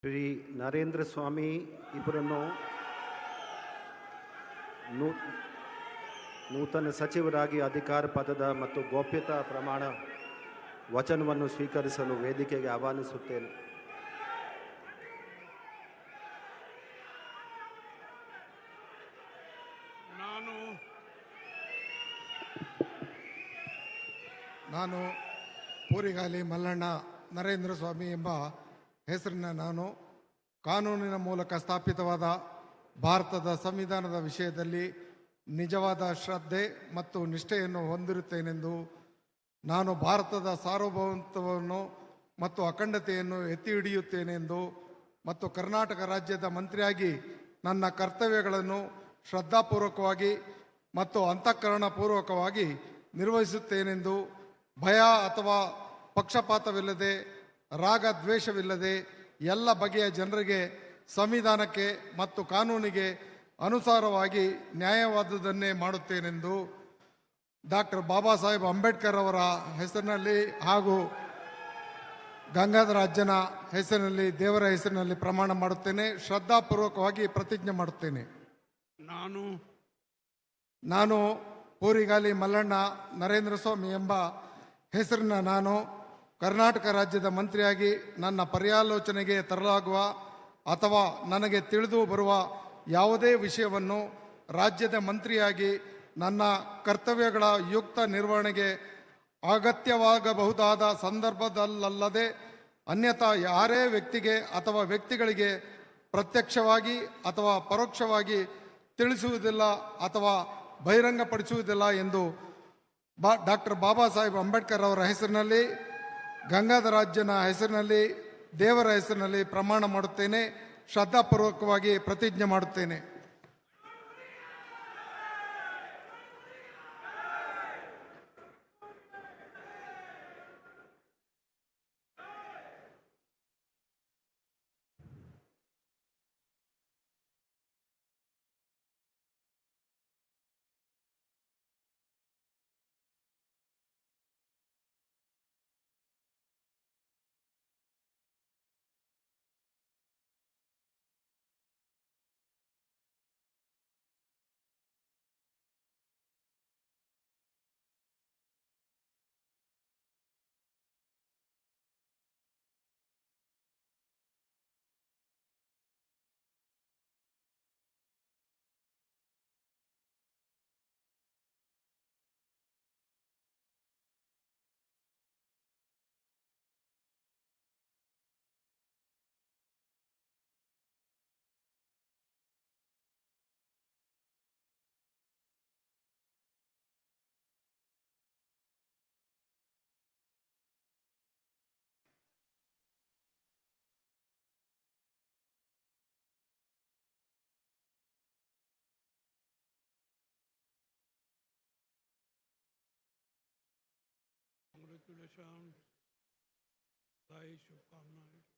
ಶ್ರೀ ನರೇಂದ್ರ ಸ್ವಾಮಿ ಇವರನ್ನು ನೂತನ ಸಚಿವರಾಗಿ ಅಧಿಕಾರ ಪದದ ಮತ್ತು ಗೋಪ್ಯತಾ ಪ್ರಮಾಣ ವಚನವನ್ನು ಸ್ವೀಕರಿಸಲು ವೇದಿಕೆಗೆ ಆಹ್ವಾನಿಸುತ್ತೇನೆ. ನಾನು ಪೂರಿಗಾಲಿ ಮಲ್ಲಣ್ಣ ನರೇಂದ್ರ ಸ್ವಾಮಿ ಎಂಬ ಹೆಸರಿನ ನಾನು ಕಾನೂನಿನ ಮೂಲಕ ಸ್ಥಾಪಿತವಾದ ಭಾರತದ ಸಂವಿಧಾನದ ವಿಷಯದಲ್ಲಿ ನಿಜವಾದ ಶ್ರದ್ಧೆ ಮತ್ತು ನಿಷ್ಠೆಯನ್ನು ಹೊಂದಿರುತ್ತೇನೆಂದು, ನಾನು ಭಾರತದ ಸಾರ್ವಭೌಮತ್ವವನ್ನು ಮತ್ತು ಅಖಂಡತೆಯನ್ನು ಎತ್ತಿ ಹಿಡಿಯುತ್ತೇನೆಂದು ಮತ್ತು ಕರ್ನಾಟಕ ರಾಜ್ಯದ ಮಂತ್ರಿಯಾಗಿ ನನ್ನ ಕರ್ತವ್ಯಗಳನ್ನು ಶ್ರದ್ಧಾಪೂರ್ವಕವಾಗಿ ಮತ್ತು ಅಂತಃಕರಣಪೂರ್ವಕವಾಗಿ ನಿರ್ವಹಿಸುತ್ತೇನೆಂದು, ಭಯ ಅಥವಾ ಪಕ್ಷಪಾತವಿಲ್ಲದೆ, ರಾಗ ದ್ವೇಷವಿಲ್ಲದೆ ಎಲ್ಲ ಬಗೆಯ ಜನರಿಗೆ ಸಂವಿಧಾನಕ್ಕೆ ಮತ್ತು ಕಾನೂನಿಗೆ ಅನುಸಾರವಾಗಿ ನ್ಯಾಯವಾದುದನ್ನೇ ಮಾಡುತ್ತೇನೆಂದು ಡಾಕ್ಟರ್ ಬಾಬಾ ಸಾಹೇಬ್ ಅಂಬೇಡ್ಕರ್ ಅವರ ಹೆಸರಿನಲ್ಲಿ ಹಾಗೂ ಗಂಗಾಧರ ಅಜ್ಜನ ಹೆಸರಿನಲ್ಲಿ, ದೇವರ ಹೆಸರಿನಲ್ಲಿ ಪ್ರಮಾಣ ಮಾಡುತ್ತೇನೆ. ಶ್ರದ್ಧಾಪೂರ್ವಕವಾಗಿ ಪ್ರತಿಜ್ಞೆ ಮಾಡುತ್ತೇನೆ. ನಾನು ಪೂರಿಗಾಲಿ ಮಲ್ಲಣ್ಣ ನರೇಂದ್ರ ಸ್ವಾಮಿ ಎಂಬ ಹೆಸರಿನ ನಾನು ಕರ್ನಾಟಕ ರಾಜ್ಯದ ಮಂತ್ರಿಯಾಗಿ ನನ್ನ ಪರ್ಯಾಲೋಚನೆಗೆ ತರಲಾಗುವ ಅಥವಾ ನನಗೆ ತಿಳಿದು ಬರುವ ಯಾವುದೇ ವಿಷಯವನ್ನು ರಾಜ್ಯದ ಮಂತ್ರಿಯಾಗಿ ನನ್ನ ಕರ್ತವ್ಯಗಳ ಯುಕ್ತ ನಿರ್ವಹಣೆಗೆ ಅಗತ್ಯವಾಗಬಹುದಾದ ಸಂದರ್ಭದಲ್ಲದೆ ಅನ್ಯಥಾ ಯಾರೇ ವ್ಯಕ್ತಿಗೆ ಅಥವಾ ವ್ಯಕ್ತಿಗಳಿಗೆ ಪ್ರತ್ಯಕ್ಷವಾಗಿ ಅಥವಾ ಪರೋಕ್ಷವಾಗಿ ತಿಳಿಸುವುದಿಲ್ಲ ಅಥವಾ ಬಹಿರಂಗಪಡಿಸುವುದಿಲ್ಲ ಎಂದು ಡಾಕ್ಟರ್ ಬಾಬಾ ಸಾಹೇಬ್ ಅಂಬೇಡ್ಕರ್ ಅವರ ಹೆಸರಿನಲ್ಲಿ, ಗಂಗಾಧರ ಅಜ್ಜನ ಹೆಸರಿನಲ್ಲಿ, ದೇವರ ಹೆಸರಿನಲ್ಲಿ ಪ್ರಮಾಣ ಮಾಡುತ್ತೇನೆ. ಶ್ರದ್ಧಾಪೂರ್ವಕವಾಗಿ ಪ್ರತಿಜ್ಞೆ ಮಾಡುತ್ತೇನೆ. Congratulations. Jai Shubhkamnaएं.